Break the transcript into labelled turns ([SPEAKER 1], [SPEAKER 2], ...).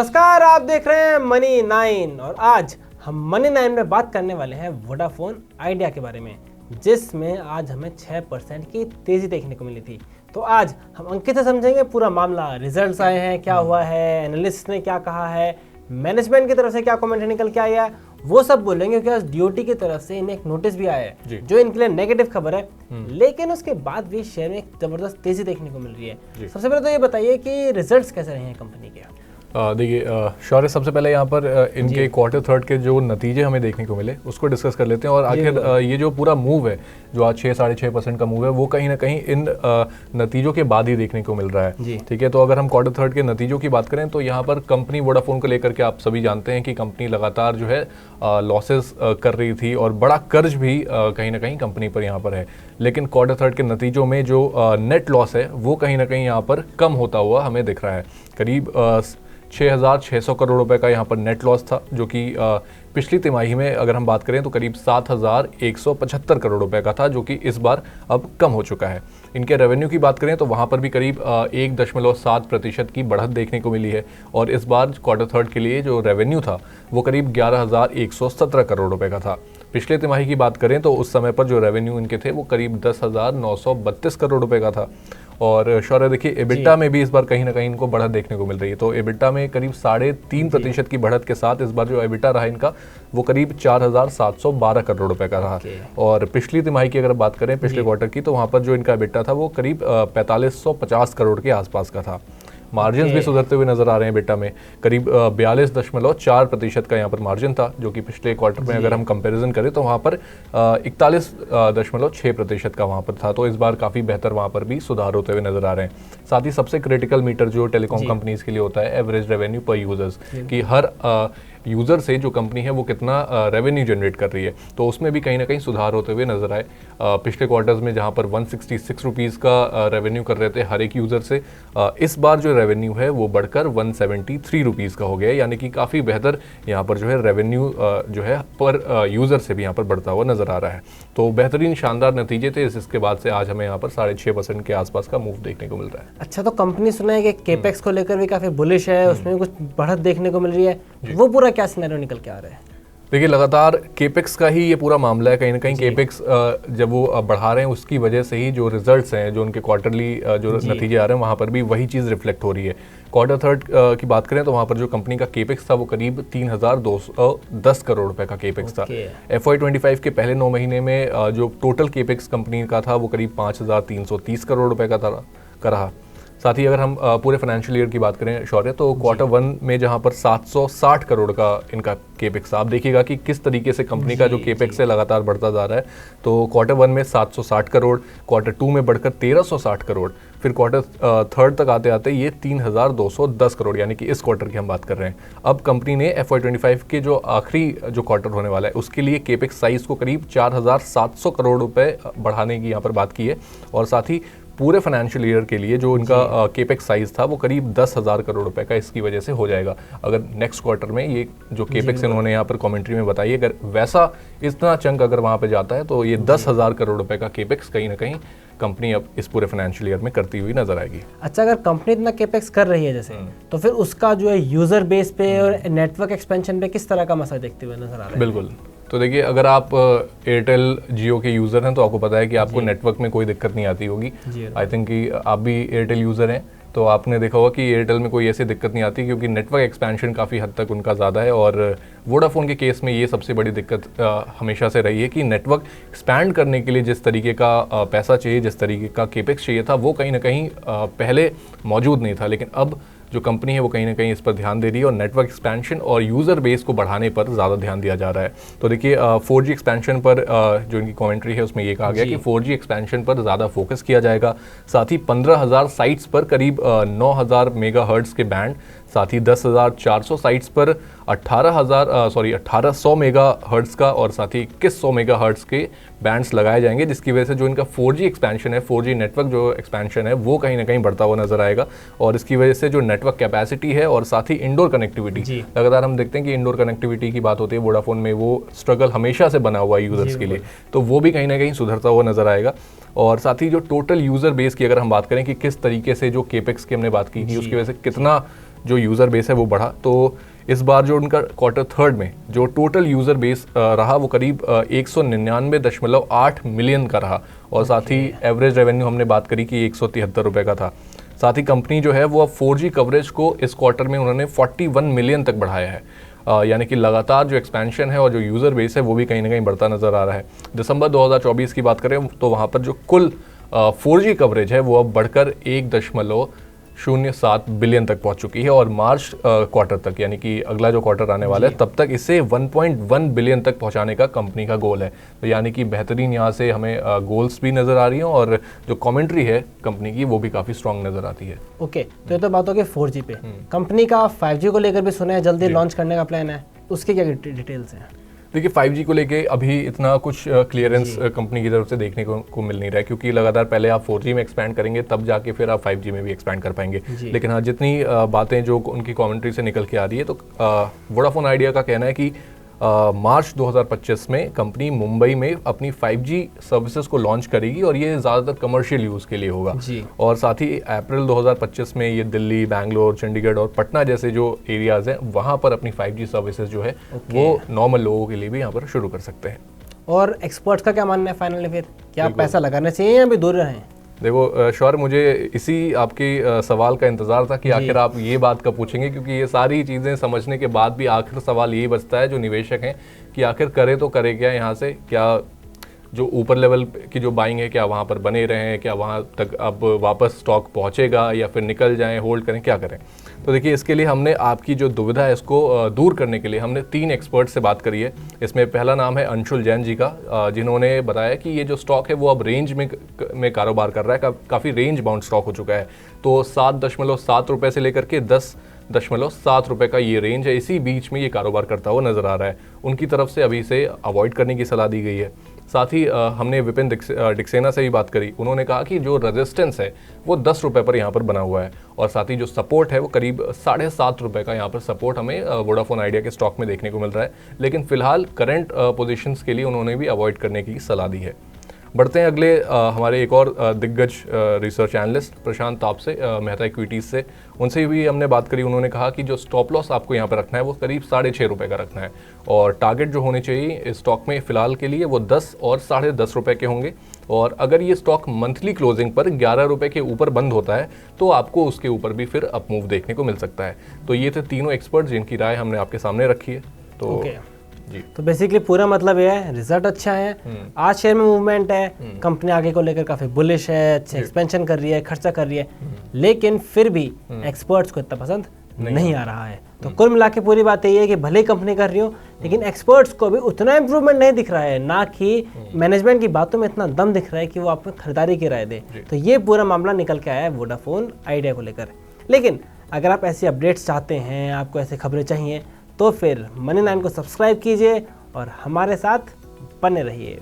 [SPEAKER 1] नमस्कार, आप देख रहे हैं मनी 9 और आज हम मनी 9 में बात करने वाले हैं वोडाफोन आइडिया के बारे में, जिसमें आज हमें 6% की तेज़ी देखने को मिली थी। तो आज हम अंकित से समझेंगे पूरा मामला, रिजल्ट्स आए हैं, क्या हुआ है, एनालिस्ट ने क्या कहा है, मैनेजमेंट की तरफ से क्या कमेंट निकल के आया है, वो सब बोलेंगे। क्योंकि डीओटी की तरफ से इन्हें एक नोटिस भी आया है जो इनके लिए नेगेटिव खबर है, लेकिन उसके बाद भी शेयर में एक जबरदस्त तेजी देखने को मिल रही है। सबसे पहले तो ये बताइए कि रिजल्ट्स कैसे रहे हैं कंपनी के?
[SPEAKER 2] देखिए शौर्य, सबसे पहले यहाँ पर इनके क्वार्टर थर्ड के जो नतीजे हमें देखने को मिले उसको डिस्कस कर लेते हैं। और आखिर ये जो पूरा मूव है, जो आज 6-6.5% का मूव है, वो कहीं ना कहीं इन नतीजों के बाद ही देखने को मिल रहा है। ठीक है, तो अगर हम क्वार्टर थर्ड के नतीजों की बात करें तो यहाँ पर कंपनी वोडाफोन को लेकर के आप सभी जानते हैं कि कंपनी लगातार जो है लॉसेस कर रही थी और बड़ा कर्ज भी कहीं ना कहीं कंपनी पर यहाँ पर है। लेकिन क्वार्टर थर्ड के नतीजों में जो नेट लॉस है वो कहीं ना कहीं यहाँ पर कम होता हुआ हमें दिख रहा है। करीब 6,600 करोड़ रुपए का यहाँ पर नेट लॉस था, जो कि पिछली तिमाही में अगर हम बात करें तो करीब 7,175 करोड़ रुपए का था, जो कि इस बार अब कम हो चुका है। इनके रेवेन्यू की बात करें तो वहाँ पर भी करीब 1.7% की बढ़त देखने को मिली है और इस बार क्वार्टर थर्ड के लिए जो रेवेन्यू था वो करीब 11,117 करोड़ रुपए का था। पिछले तिमाही की बात करें तो उस समय पर जो रेवेन्यू इनके थे वो करीब 10,932 करोड़ रुपए का था। और शौर्य, देखिए एबिटा में भी इस बार कहीं ना कहीं इनको बढ़त देखने को मिल रही है। तो एबिटा में करीब 3.5% की बढ़त के साथ इस बार जो एबिटा रहा इनका वो करीब 4,712 करोड़ रुपए का रहा। और पिछली तिमाही की अगर बात करें, पिछले क्वार्टर की, तो वहाँ पर जो इनका एबिटा था वो करीब 4,550 करोड़ के आसपास का था। मार्जिन भी सुधरते हुए नजर आ रहे हैं बेटा में। करीब 42.4% का यहाँ पर मार्जिन था, जो कि पिछले क्वार्टर में अगर हम कंपैरिजन करें तो वहाँ पर 41.6% का वहाँ पर था। तो इस बार काफ़ी बेहतर वहाँ पर भी सुधार होते हुए नजर आ रहे हैं। साथ ही सबसे क्रिटिकल मीटर जो टेलीकॉम कंपनीज के लिए होता है, एवरेज रेवेन्यू पर यूजर्स, कि हर यूज़र से जो कंपनी है वो कितना रेवेन्यू जनरेट कर रही है, तो उसमें भी कहीं ना कहीं सुधार होते हुए नजर आए। पिछले क्वार्टर्स में जहाँ पर 166 रुपीज़ का रेवेन्यू कर रहे थे हर एक यूज़र से, इस बार जो रेवेन्यू है वो बढ़कर 173 रुपीज़ का हो गया है। यानी कि काफ़ी बेहतर यहाँ पर जो है रेवेन्यू जो है पर यूज़र से भी यहाँ पर बढ़ता हुआ नजर आ रहा है। तो बेहतरीन शानदार नतीजे थे। इसके बाद से आज हमें यहाँ पर 6.5% के आसपास का मूव देखने को मिल रहा है।
[SPEAKER 1] अच्छा, तो कंपनी सुना है कि केपेक्स को लेकर भी काफ़ी बुलिश है, उसमें भी कुछ बढ़त देखने को मिल रही है, वो पूरा क्या सिनेरियो निकल के आ रहा है?
[SPEAKER 2] देखिए, लगातार केपेक्स का ही ये पूरा मामला है। कहीं ना कहीं केपेक्स जब वो बढ़ा रहे हैं उसकी वजह से ही जो रिजल्ट्स हैं, जो उनके क्वार्टरली जो नतीजे आ रहे हैं, वहाँ पर भी वही चीज़ रिफ्लेक्ट हो रही है। क्वार्टर थर्ड की बात करें तो वहाँ पर जो कंपनी का केपेक्स था वो करीब 3,210 करोड़ रुपए का केपेक्स था। FY25 के पहले 9 महीने में जो टोटल केपेक्स कंपनी का था वो करीब 5,330 करोड़ रुपए का रहा। साथ ही अगर हम पूरे फाइनेंशियल ईयर की बात करें शौर्य, तो क्वार्टर वन में जहां पर 760 करोड़ का इनका केपेक्स, आप देखिएगा कि किस तरीके से कंपनी का जो केपेक्स है लगातार बढ़ता जा रहा है। तो क्वार्टर वन में 760 करोड़, क्वार्टर टू में बढ़कर 1,360 करोड़, फिर क्वार्टर थर्ड तक आते आते ये 3,210 करोड़, यानी कि इस क्वार्टर की हम बात कर रहे हैं। अब कंपनी ने FY25 के जो आखिरी जो क्वार्टर होने वाला है उसके लिए केपेक्स साइज को करीब 4,700 करोड़ रुपए बढ़ाने की यहाँ पर बात की है। और साथ ही पूरे फाइनेंशियल ईयर के लिए जो इनका केपेक्स साइज था वो करीब 10,000 करोड़ रुपए का इसकी वजह से हो जाएगा। अगर नेक्स्ट क्वार्टर में ये जो केपेक्स इन्होंने यहाँ पर कमेंट्री में बताई, अगर वैसा इतना चंक अगर वहाँ पे जाता है तो ये 10,000 करोड़ रुपए का केपेक्स कहीं ना कहीं कंपनी अब इस पूरे फाइनेंशियल ईयर में करती हुई नजर आएगी।
[SPEAKER 1] अच्छा, अगर कंपनी इतना केपेक्स कर रही है जैसे, तो फिर उसका जो है यूजर बेस पे और नेटवर्क एक्सपेंशन पे किस तरह का मसला देखते हुए नजर आ रहा है?
[SPEAKER 2] बिल्कुल, तो देखिए, अगर आप एयरटेल जियो के यूज़र हैं तो आपको पता है कि आपको नेटवर्क में कोई दिक्कत नहीं आती होगी। आई थिंक कि आप भी एयरटेल यूज़र हैं तो आपने देखा होगा कि एयरटेल में कोई ऐसी दिक्कत नहीं आती, क्योंकि नेटवर्क एक्सपेंशन काफ़ी हद तक उनका ज़्यादा है। और वोडाफोन के केस में ये सबसे बड़ी दिक्कत हमेशा से रही है कि नेटवर्क एक्सपैंड करने के लिए जिस तरीके का पैसा चाहिए, जिस तरीके का केपेक्स चाहिए था, वो कहीं ना कहीं पहले मौजूद नहीं था। लेकिन अब जो कंपनी है वो कहीं ना कहीं इस पर ध्यान दे रही है और नेटवर्क एक्सपेंशन और यूज़र बेस को बढ़ाने पर ज़्यादा ध्यान दिया जा रहा है। तो देखिए, 4G एक्सपेंशन पर जो इनकी कमेंट्री है उसमें ये कहा गया कि 4G एक्सपेंशन पर ज़्यादा फोकस किया जाएगा। साथ ही 15,000 साइट्स पर करीब 9,000 मेगाहर्ट्ज़ के बैंड, साथ ही 10,400 साइट्स पर 1800 मेगाहर्ट्ज़ का और साथ ही 2100 मेगाहर्ट्ज़ के बैंड्स लगाए जाएंगे, जिसकी वजह से जो इनका 4G एक्सपेंशन है, 4G नेटवर्क जो एक्सपेंशन है वो कहीं ना कहीं बढ़ता हुआ नजर आएगा। और इसकी वजह से जो नेटवर्क कैपेसिटी है और साथ ही इंडोर कनेक्टिविटी, लगातार हम देखते हैं कि इंडोर कनेक्टिविटी की बात होती है वोडाफोन में, वो स्ट्रगल हमेशा से बना हुआ है यूज़र्स के लिए, तो वो भी कहीं ना कहीं सुधरता हुआ नजर आएगा। और साथ ही जो टोटल यूज़र बेस की अगर हम बात करें कि किस तरीके से जो केपेक्स की हमने बात की कि उसकी वजह से कितना जो यूज़र बेस है वो बढ़ा। तो इस बार जो उनका क्वार्टर थर्ड में जो टोटल यूज़र बेस रहा वो करीब 199.8 मिलियन का रहा, और साथ ही एवरेज रेवेन्यू हमने बात करी कि 173 रुपये का था। साथ ही कंपनी जो है वो अब 4G कवरेज को इस क्वार्टर में उन्होंने 41 मिलियन तक बढ़ाया है, यानी कि लगातार जो एक्सपेंशन है और जो यूज़र बेस है वो भी कहीं ना कहीं बढ़ता नज़र आ रहा है। दिसंबर 2024 की बात करें तो वहाँ पर जो कुल 4G कवरेज है वो अब बढ़कर 1.07 बिलियन तक पहुंच चुकी है, और मार्च क्वार्टर तक, यानी कि अगला जो क्वार्टर आने वाला है तब तक इसे 1.1 बिलियन तक पहुंचाने का कंपनी का गोल है। तो यानी कि बेहतरीन यहाँ से हमें गोल्स भी नज़र आ रही हैं, और जो कमेंट्री है कंपनी की वो भी काफ़ी स्ट्रांग नज़र आती है।
[SPEAKER 1] ओके, तो ये तो बात होगी 4G पे। कंपनी का 5G को लेकर भी सुना है जल्दी लॉन्च करने का प्लान है, उसके क्या डिटेल्स हैं?
[SPEAKER 2] देखिए 5G को लेके अभी इतना कुछ क्लियरेंस कंपनी की तरफ से देखने को मिल नहीं रहा है, क्योंकि लगातार पहले आप 4G में एक्सपैंड करेंगे तब जाके फिर आप 5G में भी एक्सपैंड कर पाएंगे। लेकिन हाँ, जितनी बातें जो उनकी कमेंट्री से निकल के आ रही है, तो वोडाफोन आइडिया का कहना है कि मार्च 2025 में कंपनी मुंबई में अपनी 5G सर्विसेज को लॉन्च करेगी, और ये ज़्यादातर कमर्शियल यूज़ के लिए होगा। और साथ ही अप्रैल 2025 में ये दिल्ली, बैंगलोर, चंडीगढ़ और पटना जैसे जो एरियाज़ हैं वहाँ पर अपनी 5G सर्विसेज जो है वो नॉर्मल लोगों के लिए भी यहाँ पर शुरू कर सकते हैं।
[SPEAKER 1] और एक्सपर्ट्स का क्या मानना है फाइनली, फिर क्या पैसा लगाना चाहिए या भी दूर रहें?
[SPEAKER 2] देखो शौर्य, मुझे इसी आपके सवाल का इंतज़ार था कि आखिर आप ये बात कब पूछेंगे, क्योंकि ये सारी चीज़ें समझने के बाद भी आखिर सवाल यही बचता है जो निवेशक हैं कि आखिर करे तो करे क्या यहाँ से, क्या जो ऊपर लेवल की जो बाइंग है क्या वहाँ पर बने रहें, क्या वहाँ तक अब वापस स्टॉक पहुँचेगा या फिर निकल जाएं, होल्ड करें, क्या करें। तो देखिए इसके लिए हमने आपकी जो दुविधा है इसको दूर करने के लिए हमने 3 एक्सपर्ट से बात करी है। इसमें पहला नाम है अंशुल जैन जी का, जिन्होंने बताया कि ये जो स्टॉक है वो अब रेंज में कारोबार कर रहा है, काफ़ी रेंज बाउंड स्टॉक हो चुका है। तो 7.7 रुपये से लेकर के 10.7 रुपये का ये रेंज है, इसी बीच में ये कारोबार करता हुआ नज़र आ रहा है। उनकी तरफ से अभी इसे अवॉइड करने की सलाह दी गई है। साथ ही हमने विपिन डिक्सेना से भी बात करी। उन्होंने कहा कि जो रेजिस्टेंस है वो 10 रुपये पर यहाँ पर बना हुआ है, और साथ ही जो सपोर्ट है वो करीब 7.5 रुपये का यहाँ पर सपोर्ट हमें वोडाफोन आइडिया के स्टॉक में देखने को मिल रहा है। लेकिन फिलहाल करंट पोजीशंस के लिए उन्होंने भी अवॉइड करने की सलाह दी है। बढ़ते हैं अगले हमारे एक और दिग्गज रिसर्च एनालिस्ट प्रशांत ताप से, मेहता इक्विटीज़ से। उनसे भी हमने बात करी। उन्होंने कहा कि जो स्टॉप लॉस आपको यहाँ पर रखना है वो करीब 6.5 रुपये का रखना है, और टारगेट जो होने चाहिए इस स्टॉक में फ़िलहाल के लिए वो 10 और 10.5 रुपये के होंगे। और अगर ये स्टॉक मंथली क्लोजिंग पर 11 रुपये के ऊपर बंद होता है तो आपको उसके ऊपर भी फिर अप मूव देखने को मिल सकता है। तो ये थे तीनों एक्सपर्ट जिनकी राय हमने आपके सामने रखी है। तो
[SPEAKER 1] तो बेसिकली पूरा मतलब ये है, रिजल्ट अच्छा है, आज शेयर में मूवमेंट है, कंपनी आगे को लेकर काफी बुलिश है, अच्छा एक्सपेंशन कर रही है, खर्चा कर रही है, लेकिन फिर भी एक्सपर्ट्स को इतना पसंद नहीं आ रहा है। तो कुल मिला के पूरी बात यही है कि भले कंपनी कर रही हो लेकिन एक्सपर्ट्स को भी उतना इंप्रूवमेंट नहीं दिख रहा है, ना कि मैनेजमेंट की बातों में इतना दम दिख रहा है कि वो आपको खरीदारी की राय दे। तो ये पूरा मामला निकल के आया है वोडाफोन आइडिया को लेकर। लेकिन अगर आप ऐसी अपडेट्स चाहते हैं, आपको ऐसी खबरें चाहिए, तो फिर मनी9 को सब्सक्राइब कीजिए और हमारे साथ बने रहिए।